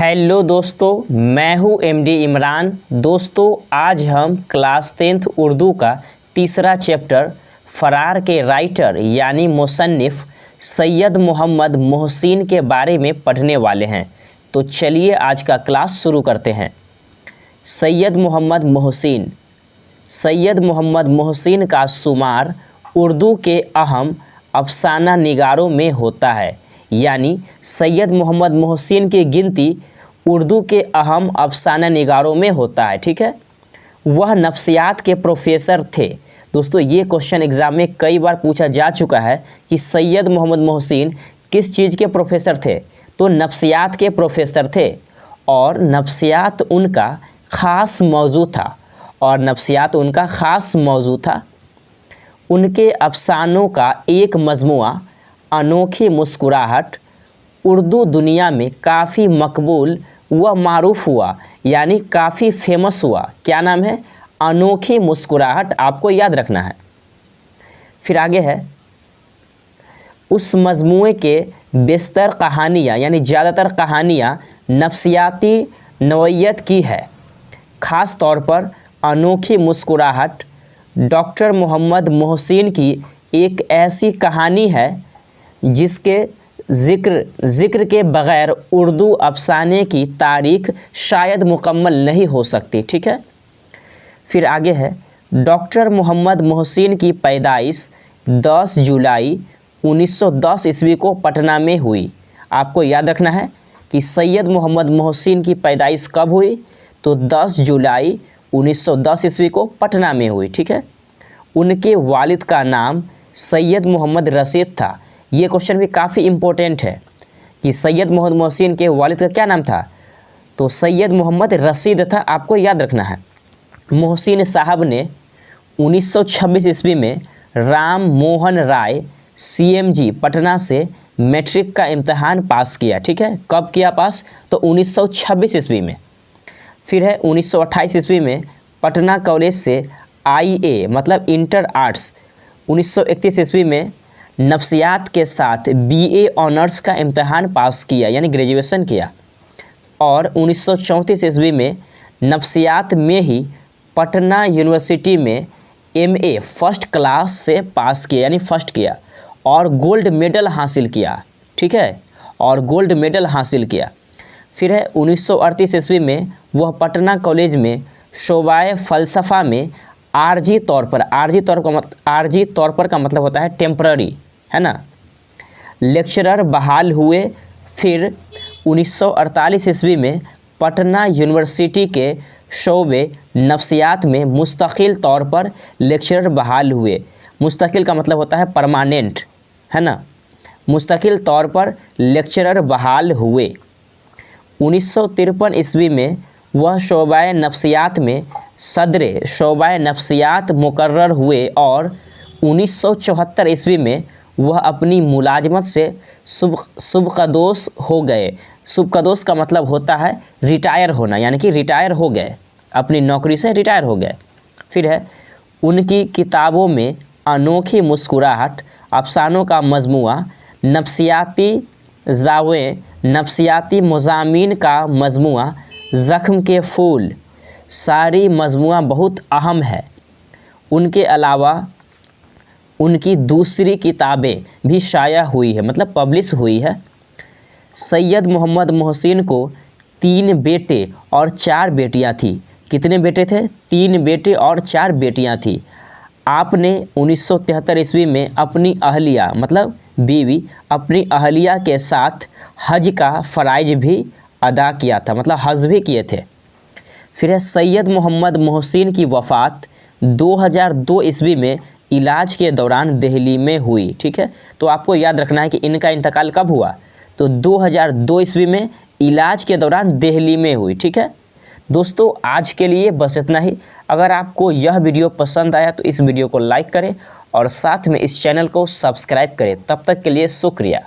Hello दोस्तों, मैं हूं एमडी इमरान। दोस्तों, आज हम क्लास 10th उर्दू का तीसरा चैप्टर फ़रार के राइटर यानी मुसन्निफ़ सैयद मोहम्मद मोहसिन के बारे में पढ़ने वाले हैं। तो चलिए आज का क्लास शुरू करते हैं। सैयद मोहम्मद मोहसिन का शुमार उर्दू के अहम अफसाना निगारों में होता है। यानी सैयद मोहम्मद मोहसिन की गिनती उर्दू के अहम अफसाना निगारों में होता है। ठीक है, वह नफ्सियात के प्रोफेसर थे। दोस्तों, ये क्वेश्चन एग्ज़ाम में कई बार पूछा जा चुका है कि सैयद मोहम्मद मोहसिन किस चीज़ के प्रोफेसर थे। तो नफ्सियात के प्रोफेसर थे और नफ्सियात उनका ख़ास मौजू था। उनके अफसानों का एक मजमुआ अनोखी मुस्कुराहट उर्दू दुनिया में काफ़ी मकबूल व मारूफ हुआ, यानी काफ़ी फेमस हुआ। क्या नाम है? अनोखी मुस्कुराहट, आपको याद रखना है। फिर आगे है, उस मजमुए के बेशतर कहानियाँ यानी ज़्यादातर कहानियाँ नफ्सियाती नौइयत की है। ख़ास तौर पर अनोखी मुस्कुराहट डॉक्टर मोहम्मद मोहसिन की एक ऐसी कहानी है जिसके ज़िक्र के बग़ैर उर्दू अफसाने की तारीख़ शायद मुकम्मल नहीं हो सकती। ठीक है, फिर आगे है, डॉक्टर मोहम्मद मोहसिन की पैदाइश 10 जुलाई 1910 ईस्वी को पटना में हुई। आपको याद रखना है कि सैयद मोहम्मद मोहसिन की पैदाइश कब हुई? तो 10 जुलाई 1910 ईस्वी को पटना में हुई। ठीक है, उनके वालिद का नाम सैयद मोहम्मद रशीद था। ये क्वेश्चन भी काफ़ी इम्पोर्टेंट है कि सैयद मोहम्मद मोहसिन के वालिद का क्या नाम था? तो सैयद मोहम्मद रशीद था। आपको याद रखना है। मोहसिन साहब ने 1926 ईस्वी में राम मोहन राय CMG पटना से मैट्रिक का इम्तहान पास किया। ठीक है, कब किया पास? तो 1926 ईस्वी में। फिर है 1928 ईस्वी में पटना कॉलेज से IA मतलब इंटर आर्ट्स। 1931 ईस्वी में नफ्सियात के साथ BA ऑनर्स का इम्तहान पास किया यानी ग्रेजुएशन किया। और 1934 ईस्वी में नफ्सियात में ही पटना यूनिवर्सिटी में MA फर्स्ट क्लास से पास किया यानी फर्स्ट किया और गोल्ड मेडल हासिल किया। ठीक है, और गोल्ड मेडल हासिल किया। फिर है 1938 ईस्वी में वह पटना कॉलेज में शोबाए फ़लसफ़ा में आर्जी तौर पर का मतलब होता है टेम्पररी, है ना, लेक्चरर बहाल हुए। फिर 1948 ईस्वी में पटना यूनिवर्सिटी के शोबे नफ्सियात में मुस्तकिल तौर पर लेक्चरर बहाल हुए। मुस्तकिल का मतलब होता है परमानेंट, है ना, मुस्तकिल तौर पर लेक्चरर बहाल हुए। 1953 ईस्वी में वह शोबाए नफ्सियात में सदरे शोबाए नफ्सियात मुकर्रर हुए और 1974 ईस्वी में वह अपनी मुलाजमत से सुबकदोश हो गए। सुबकदोश का मतलब होता है रिटायर होना, यानी कि रिटायर हो गए, अपनी नौकरी से रिटायर हो गए। फिर है, उनकी किताबों में अनोखी मुस्कुराहट, अफसानों का मजमुआ, नफ्सियाती मज़ामीन का मजमुआ, ज़ख्म के फूल, सारी मजमुआ बहुत अहम है। उनके अलावा उनकी दूसरी किताबें भी शाया हुई है, मतलब पब्लिश हुई है। सैयद मोहम्मद मोहसिन को 3 बेटे और 4 बेटियां थी। कितने बेटे थे? 3 बेटे और 4 बेटियां थी। आपने 1973 ईस्वी में अपनी अहलिया मतलब बीवी अपनी अहलिया के साथ हज का फ़राइज़ भी अदा किया था, मतलब हज भी किए थे। फिर है, सैयद मोहम्मद मोहसिन की वफ़ात 2002 ईस्वी में इलाज के दौरान दिल्ली में हुई। ठीक है, तो आपको याद रखना है कि इनका इंतकाल कब हुआ? तो 2002 ईस्वी में इलाज के दौरान दिल्ली में हुई। ठीक है दोस्तों, आज के लिए बस इतना ही। अगर आपको यह वीडियो पसंद आया तो इस वीडियो को लाइक करें और साथ में इस चैनल को सब्सक्राइब करें। तब तक के लिए शुक्रिया।